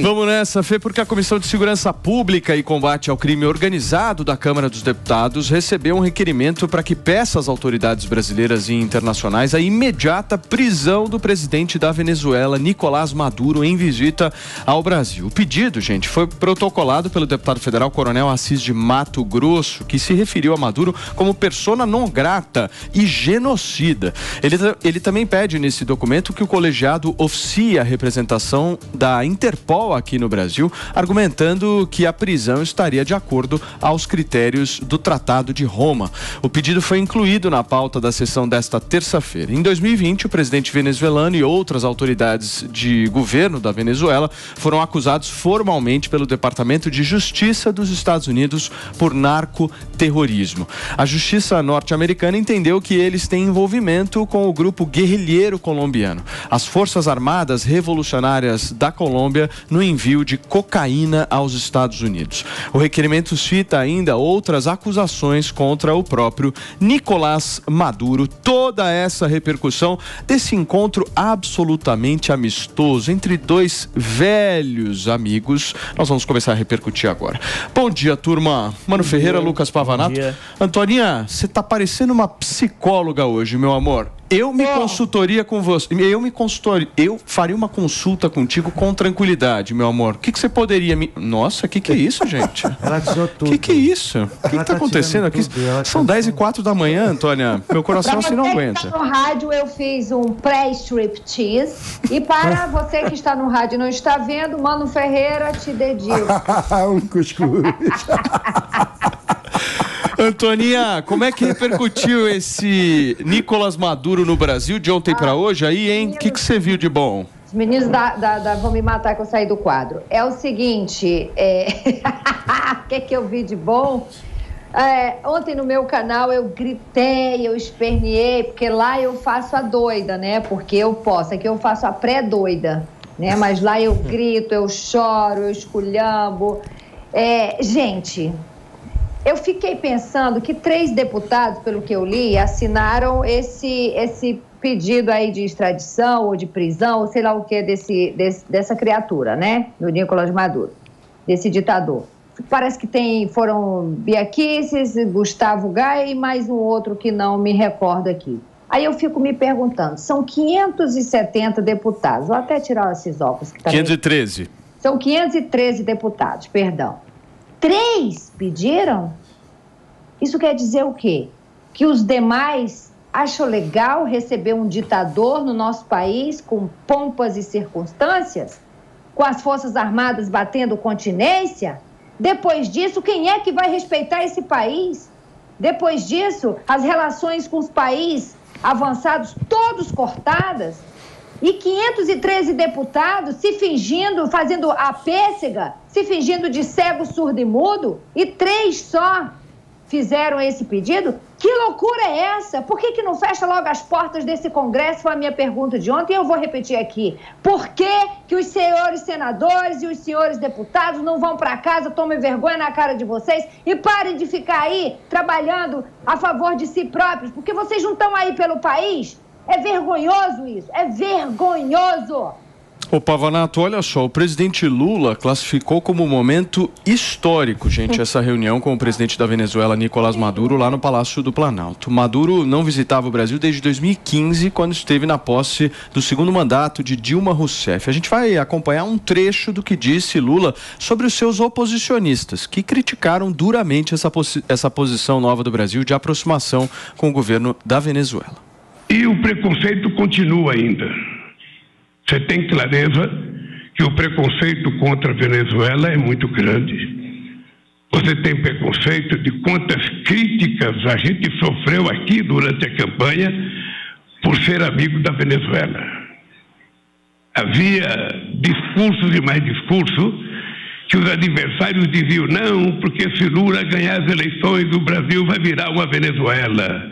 Vamos nessa, Fê, porque a Comissão de Segurança Pública e Combate ao Crime Organizado da Câmara dos Deputados recebeu um requerimento para que peça às autoridades brasileiras e internacionais a imediata prisão do presidente da Venezuela, Nicolás Maduro, em visita ao Brasil. O pedido, gente, foi protocolado pelo deputado federal Coronel Assis de Mato Grosso, que se referiu a Maduro como persona non grata e genocida. Ele também pede nesse documento que o colegiado oficie a representação da Interpol aqui no Brasil, argumentando que a prisão estaria de acordo aos critérios do Tratado de Roma. O pedido foi incluído na pauta da sessão desta terça-feira. Em 2020, o presidente venezuelano e outras autoridades de governo da Venezuela foram acusados formalmente pelo Departamento de Justiça dos Estados Unidos por narcoterrorismo. A justiça norte-americana entendeu que eles têm envolvimento com o grupo guerrilheiro colombiano, as Forças Armadas Revolucionárias da Colômbia, no envio de cocaína aos Estados Unidos. O requerimento cita ainda outras acusações contra o próprio Nicolás Maduro. Toda essa repercussão desse encontro absolutamente amistoso entre dois velhos amigos, nós vamos começar a repercutir agora. Bom dia, turma. Mano Ferreira, Lucas Pavanato. Antoninha, você tá parecendo uma psicóloga hoje, meu amor. Eu faria uma consulta contigo com tranquilidade, meu amor. O que você poderia me... Nossa, que é isso, gente? Ela tirou tudo. Que é isso? O que tá acontecendo aqui? São 10h04 da manhã, Antônia. Meu coração assim não aguenta. No rádio eu fiz um pré-striptease. E para você que está no rádio e não está vendo, Mano Ferreira, te dedico. Um cuscuz. Antoninha, como é que repercutiu esse Nicolás Maduro no Brasil de ontem para hoje aí, hein? O que você viu de bom? Os meninos vão me matar que eu saí do quadro. É o seguinte, o que eu vi de bom? Ontem no meu canal eu gritei, eu esperneei, porque lá eu faço a doida, né? Porque eu posso, aqui eu faço a pré-doida, né? Mas lá eu grito, eu choro, eu esculhambo. Gente... Eu fiquei pensando que 3 deputados, pelo que eu li, assinaram esse pedido aí de extradição ou de prisão, ou sei lá o que, dessa criatura, né? Do Nicolás Maduro, desse ditador. Parece que foram Bia Kicis, Gustavo Gai e mais um outro que não me recordo aqui. Aí eu fico me perguntando, são 570 deputados, vou até tirar esses óculos. Que 513. São 513 deputados, perdão. 3 pediram? Isso quer dizer o quê? Que os demais acham legal receber um ditador no nosso país com pompas e circunstâncias? Com as Forças Armadas batendo continência? Depois disso, quem é que vai respeitar esse país? Depois disso, as relações com os países avançados todos cortadas? E 513 deputados se fingindo, fazendo a pêssega, se fingindo de cego, surdo e mudo, e 3 só fizeram esse pedido? Que loucura é essa? Por que não fecha logo as portas desse Congresso? Foi a minha pergunta de ontem e eu vou repetir aqui. Por que os senhores senadores e os senhores deputados não vão para casa, tomem vergonha na cara de vocês e parem de ficar aí trabalhando a favor de si próprios? Porque vocês não estão aí pelo país? É vergonhoso isso, é vergonhoso. Ô Pavanato, olha só, o presidente Lula classificou como um momento histórico, gente, essa reunião com o presidente da Venezuela, Nicolás Maduro, lá no Palácio do Planalto. Maduro não visitava o Brasil desde 2015, quando esteve na posse do segundo mandato de Dilma Rousseff. A gente vai acompanhar um trecho do que disse Lula sobre os seus oposicionistas, que criticaram duramente essa posição nova do Brasil de aproximação com o governo da Venezuela. E o preconceito continua ainda. Você tem clareza que o preconceito contra a Venezuela é muito grande. Você tem preconceito de quantas críticas a gente sofreu aqui durante a campanha por ser amigo da Venezuela. Havia discursos e mais discursos que os adversários diziam, não, porque se Lula ganhar as eleições, o Brasil vai virar uma Venezuela.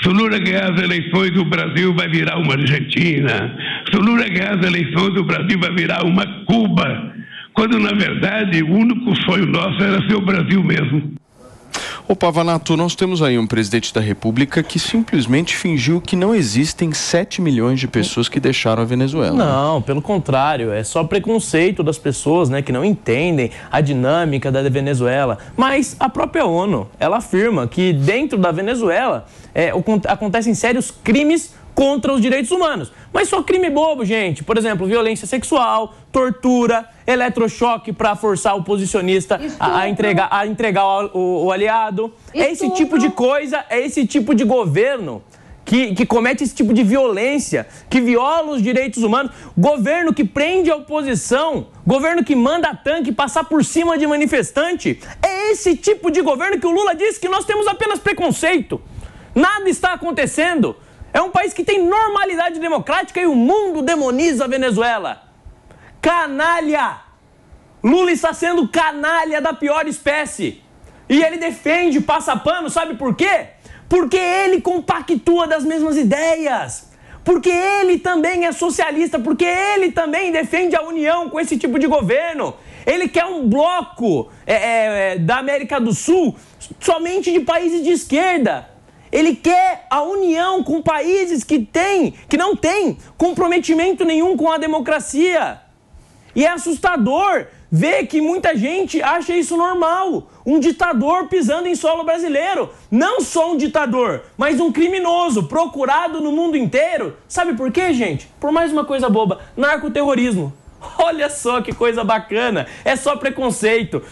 Se Lula ganhar as eleições, o Brasil vai virar uma Argentina. Se Lula ganhar as eleições, o Brasil vai virar uma Cuba. Quando, na verdade, o único sonho nosso era ser o Brasil mesmo. Ô Pavanato, nós temos aí um presidente da República que simplesmente fingiu que não existem 7 milhões de pessoas que deixaram a Venezuela. Não, pelo contrário, é só preconceito das pessoas, né, que não entendem a dinâmica da Venezuela. Mas a própria ONU, ela afirma que dentro da Venezuela acontecem sérios crimes contra os direitos humanos. Mas só crime bobo, gente. Por exemplo, violência sexual, tortura, eletrochoque para forçar o oposicionista a entregar o aliado. É esse tipo de coisa, é esse tipo de governo que comete esse tipo de violência, que viola os direitos humanos, governo que prende a oposição, governo que manda tanque passar por cima de manifestante. É esse tipo de governo que o Lula disse que nós temos apenas preconceito. Nada está acontecendo. É um país que tem normalidade democrática e o mundo demoniza a Venezuela. Canalha! Lula está sendo canalha da pior espécie. E ele defende, passa pano, sabe por quê? Porque ele compactua das mesmas ideias. Porque ele também é socialista, porque ele também defende a união com esse tipo de governo. Ele quer um bloco da América do Sul somente de países de esquerda. Ele quer a união com países que não têm comprometimento nenhum com a democracia. E é assustador ver que muita gente acha isso normal. Um ditador pisando em solo brasileiro. Não só um ditador, mas um criminoso procurado no mundo inteiro. Sabe por quê, gente? Por mais uma coisa boba, narcoterrorismo. Olha só que coisa bacana, é só preconceito,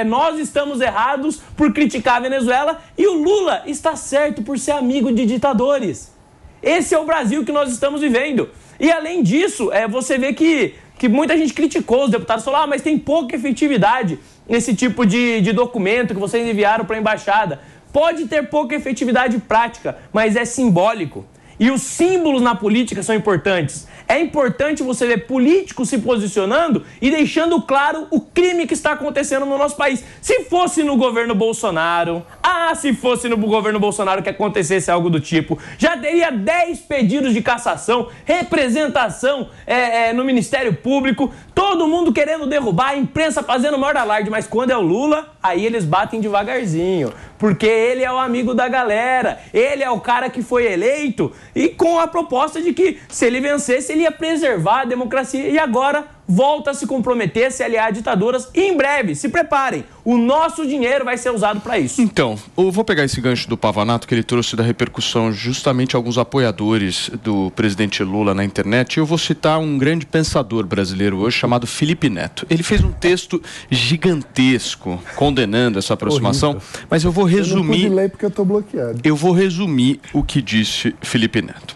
nós estamos errados por criticar a Venezuela e o Lula está certo por ser amigo de ditadores. Esse é o Brasil que nós estamos vivendo. E além disso, você vê que muita gente criticou os deputados, falou, mas tem pouca efetividade nesse tipo de documento que vocês enviaram para a embaixada. Pode ter pouca efetividade prática, mas é simbólico. E os símbolos na política são importantes. É importante você ver políticos se posicionando e deixando claro o crime que está acontecendo no nosso país. Se fosse no governo Bolsonaro, se fosse no governo Bolsonaro que acontecesse algo do tipo, já teria 10 pedidos de cassação, representação no Ministério Público, todo mundo querendo derrubar, a imprensa fazendo o maior alarde, mas quando é o Lula, aí eles batem devagarzinho, porque ele é o amigo da galera, ele é o cara que foi eleito e com a proposta de que se ele vencesse, ele ia preservar a democracia e agora volta a se comprometer, a se aliar a ditaduras e em breve, se preparem, o nosso dinheiro vai ser usado para isso. Então, eu vou pegar esse gancho do Pavanato que ele trouxe da repercussão justamente alguns apoiadores do presidente Lula na internet e eu vou citar um grande pensador brasileiro hoje chamado Felipe Neto. Ele fez um texto gigantesco condenando essa aproximação, mas eu vou resumir... Eu não pude ler porque eu tô bloqueado. Eu vou resumir o que disse Felipe Neto.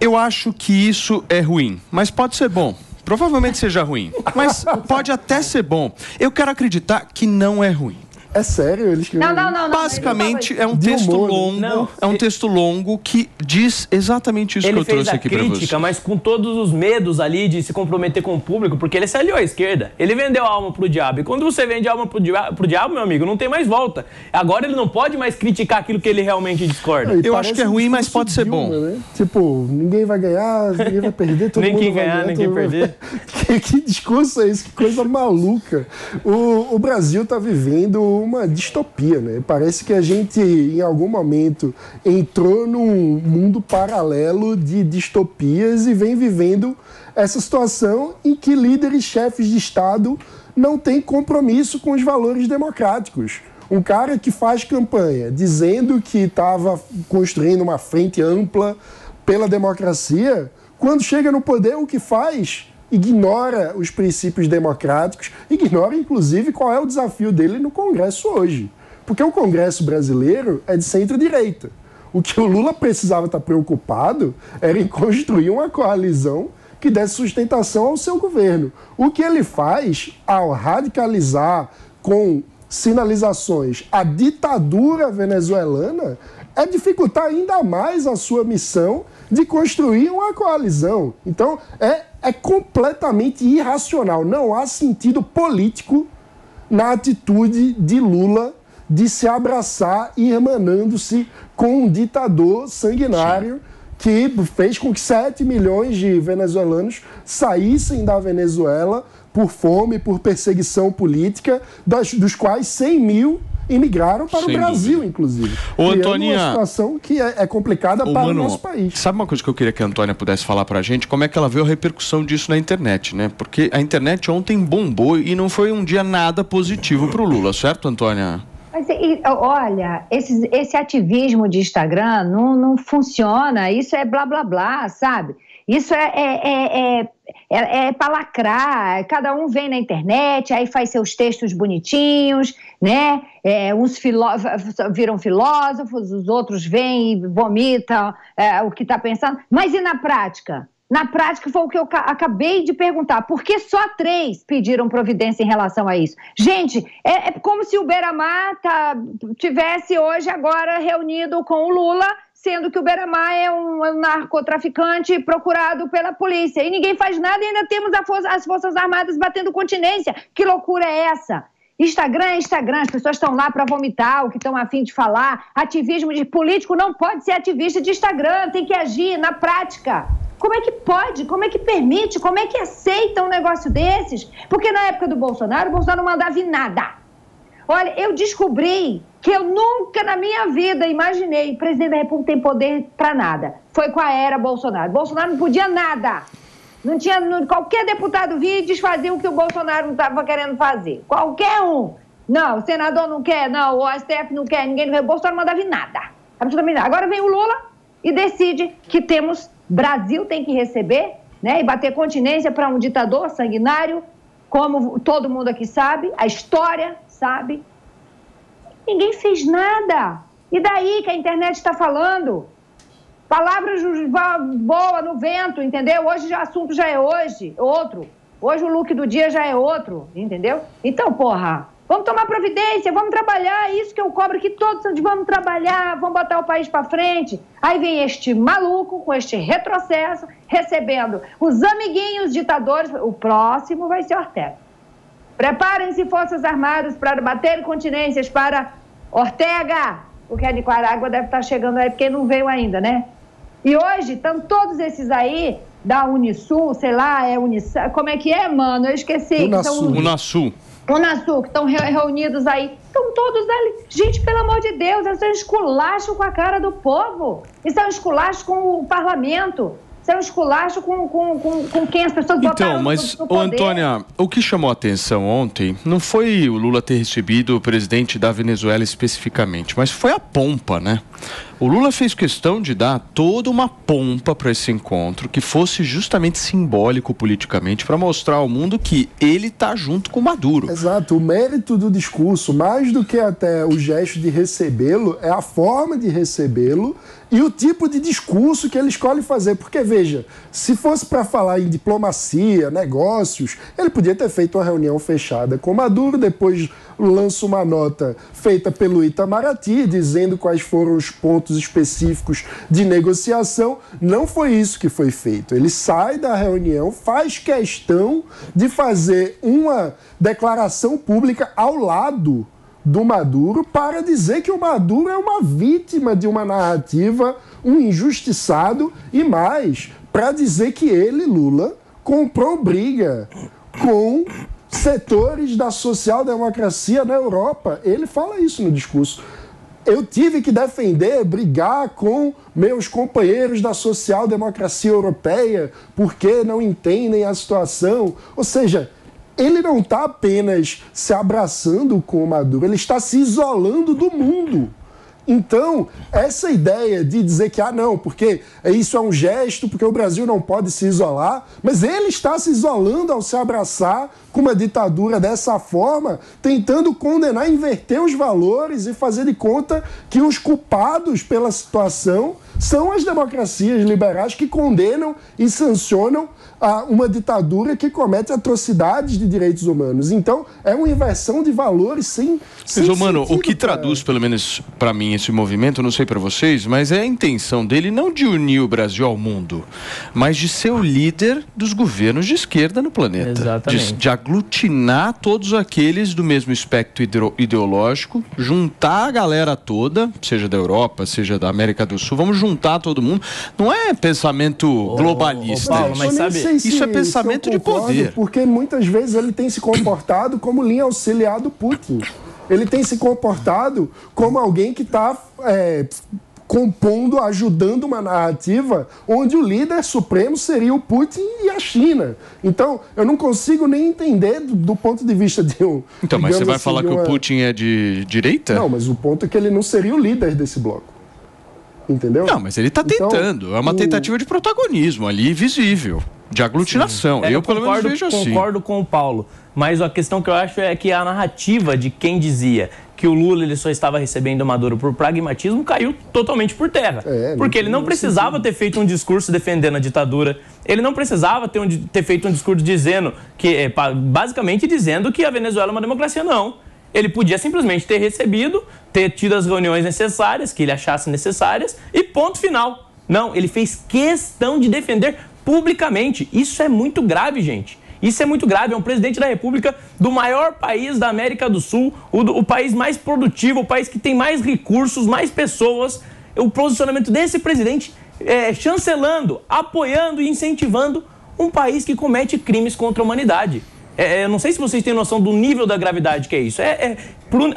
Eu acho que isso é ruim, mas pode ser bom. Provavelmente seja ruim, mas pode até ser bom. Eu quero acreditar que não é ruim. É sério? Ele escreveu? Não. Basicamente, é um texto longo. É um texto longo que diz exatamente isso que eu trouxe aqui para você. Ele fez a crítica, mas com todos os medos ali de se comprometer com o público, porque ele se aliou à esquerda. Ele vendeu a alma pro diabo. E quando você vende a alma pro diabo, meu amigo, não tem mais volta. Agora ele não pode mais criticar aquilo que ele realmente discorda. Eu acho que é ruim, mas pode ser bom. Né? Tipo, ninguém vai ganhar, ninguém vai perder, todo mundo vai ganhar. Nem quem perder. Que discurso é esse? Que coisa maluca. O Brasil tá vivendo uma distopia, né? Parece que a gente, em algum momento, entrou num mundo paralelo de distopias e vem vivendo essa situação em que líderes, chefes de Estado não têm compromisso com os valores democráticos. Um cara que faz campanha dizendo que estava construindo uma frente ampla pela democracia, quando chega no poder, o que faz? Ignora os princípios democráticos, ignora, inclusive, qual é o desafio dele no Congresso hoje. Porque o Congresso brasileiro é de centro-direita. O que o Lula precisava estar preocupado era em construir uma coalizão que desse sustentação ao seu governo. O que ele faz ao radicalizar com sinalizações a ditadura venezuelana é dificultar ainda mais a sua missão de construir uma coalizão. Então, é completamente irracional. Não há sentido político na atitude de Lula de se abraçar e emanando-se com um ditador sanguinário que fez com que 7 milhões de venezuelanos saíssem da Venezuela por fome, por perseguição política, dos quais 100 mil e migraram para o Brasil, inclusive. Ô, Antônia, uma situação que é complicada para o nosso país. Sabe uma coisa que eu queria que a Antônia pudesse falar pra gente? Como é que ela vê a repercussão disso na internet, né? Porque a internet ontem bombou e não foi um dia nada positivo pro Lula, certo, Antônia? Mas, olha, esse ativismo de Instagram não funciona, isso é blá blá blá, sabe? Isso é para lacrar, cada um vem na internet, aí faz seus textos bonitinhos, né? Uns viram filósofos, os outros vêm e vomitam o que está pensando, mas e na prática? Na prática foi o que eu acabei de perguntar. Por que só 3 pediram providência em relação a isso? Gente, é como se o Beiramar tivesse hoje agora reunido com o Lula, sendo que o Beiramar é um narcotraficante procurado pela polícia. E ninguém faz nada e ainda temos as Forças Armadas batendo continência. Que loucura é essa? Instagram é Instagram, as pessoas estão lá para vomitar o que estão a fim de falar. Ativismo de político não pode ser ativista de Instagram, tem que agir na prática. Como é que pode? Como é que permite? Como é que aceita um negócio desses? Porque na época do Bolsonaro, o Bolsonaro não mandava em nada. Olha, eu descobri que eu nunca na minha vida imaginei que o presidente da República tem poder para nada. Foi com a era Bolsonaro. Bolsonaro não podia nada. Não tinha, qualquer deputado via e desfazia o que o Bolsonaro não estava querendo fazer. Qualquer um. Não, o senador não quer, não, o STF não quer, ninguém não quer. O Bolsonaro não mandava em nada. Absolutamente nada. Agora vem o Lula e decide que Brasil tem que receber, né, e bater continência para um ditador sanguinário, como todo mundo aqui sabe, a história sabe. Ninguém fez nada. E daí que a internet está falando? Palavras boa no vento, entendeu? Hoje o assunto já é outro. Hoje o look do dia já é outro, entendeu? Então, porra, vamos tomar providência, vamos trabalhar, isso que eu cobro aqui todos, vamos trabalhar, vamos botar o país para frente. Aí vem este maluco com este retrocesso, recebendo os amiguinhos ditadores, o próximo vai ser Ortega. Preparem-se, Forças Armadas, para bater continências para Ortega, porque a Nicarágua deve estar chegando aí, porque não veio ainda, né? E hoje estão todos esses aí, da Unisul, sei lá, como é que é, mano? Eu esqueci. Unasul, que estão reunidos aí. Estão todos ali. Gente, pelo amor de Deus, isso é um esculacho com a cara do povo. Isso é um esculacho com o parlamento. Isso é um esculacho com quem as pessoas botaram Então, mas, Antônia, o que chamou a atenção ontem não foi o Lula ter recebido o presidente da Venezuela especificamente, mas foi a pompa, né? O Lula fez questão de dar toda uma pompa para esse encontro que fosse justamente simbólico politicamente para mostrar ao mundo que ele está junto com Maduro. Exato. O mérito do discurso, mais do que até o gesto de recebê-lo, é a forma de recebê-lo e o tipo de discurso que ele escolhe fazer. Porque, veja, se fosse para falar em diplomacia, negócios, ele podia ter feito uma reunião fechada com Maduro, depois lança uma nota feita pelo Itamaraty, dizendo quais foram os pontos específicos de negociação. Não foi isso que foi feito. Ele sai da reunião, faz questão de fazer uma declaração pública ao lado do Maduro para dizer que o Maduro é uma vítima de uma narrativa, um injustiçado e mais, para dizer que ele, Lula, comprou briga com setores da social-democracia na Europa. Ele fala isso no discurso. Eu tive que defender, brigar com meus companheiros da social-democracia europeia porque não entendem a situação. Ou seja, ele não está apenas se abraçando com o Maduro, ele está se isolando do mundo. Então, essa ideia de dizer que, não, porque isso é um gesto, porque o Brasil não pode se isolar, mas ele está se isolando ao se abraçar com uma ditadura dessa forma, tentando condenar, inverter os valores e fazer de conta que os culpados pela situação são as democracias liberais que condenam e sancionam uma ditadura que comete atrocidades de direitos humanos. Então, é uma inversão de valores sem mano, o que traduz, pelo menos para mim, esse movimento, não sei para vocês, mas é a intenção dele não de unir o Brasil ao mundo, mas de ser o líder dos governos de esquerda no planeta. Exatamente. De aglutinar todos aqueles do mesmo espectro ideológico, juntar a galera toda, seja da Europa, seja da América do Sul, vamos juntar todo mundo. Não é pensamento globalista. Paulo, mas sabe, isso é pensamento de poder. Porque muitas vezes ele tem se comportado como linha auxiliar do Putin. Ele tem se comportado como alguém que está compondo, ajudando uma narrativa onde o líder supremo seria o Putin e a China. Então, eu não consigo nem entender do ponto de vista de um... Então, mas você vai falar que o Putin é de direita? Não, mas o ponto é que ele não seria o líder desse bloco. Entendeu? Não, mas ele está tentando. Então, é uma tentativa de protagonismo ali, visível, de aglutinação. Eu pelo menos vejo assim. Concordo com o Paulo, mas a questão que eu acho é que a narrativa de quem dizia que o Lula ele só estava recebendo Maduro por pragmatismo caiu totalmente por terra. Porque ele não precisava ter feito um discurso defendendo a ditadura, ele não precisava ter feito um discurso dizendo que, basicamente dizendo que a Venezuela é uma democracia, não. Ele podia simplesmente ter recebido, ter tido as reuniões necessárias, que ele achasse necessárias, e ponto final. Não, ele fez questão de defender publicamente. Isso é muito grave, gente. Isso é muito grave. É um presidente da República do maior país da América do Sul, o país mais produtivo, o país que tem mais recursos, mais pessoas. O posicionamento desse presidente chancelando, apoiando e incentivando um país que comete crimes contra a humanidade. Eu não sei se vocês têm noção do nível da gravidade que é isso.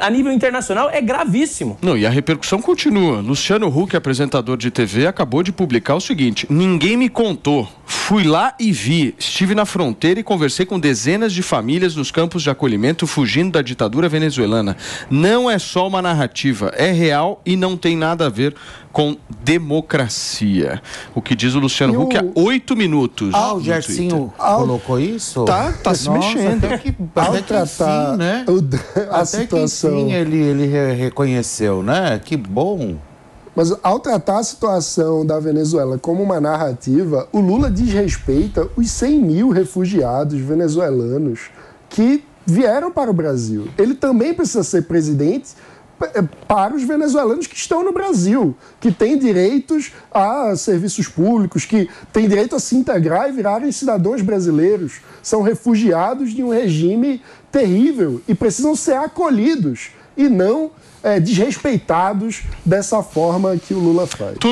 A nível internacional é gravíssimo. Não, e a repercussão continua. Luciano Huck, apresentador de TV, acabou de publicar o seguinte: ninguém me contou. Fui lá e vi. Estive na fronteira e conversei com dezenas de famílias nos campos de acolhimento fugindo da ditadura venezuelana. Não é só uma narrativa, é real e não tem nada a ver com democracia. O que diz o Luciano Huck há 8 minutos. O Gersinho colocou isso? Tá se mexendo. Até que enfim, né? Até que enfim ele reconheceu, né? Que bom. Mas ao tratar a situação da Venezuela como uma narrativa, o Lula desrespeita os 100 mil refugiados venezuelanos que vieram para o Brasil. Ele também precisa ser presidente para os venezuelanos que estão no Brasil, que têm direitos a serviços públicos, que têm direito a se integrar e virarem cidadãos brasileiros. São refugiados de um regime terrível e precisam ser acolhidos e não desrespeitados dessa forma que o Lula faz.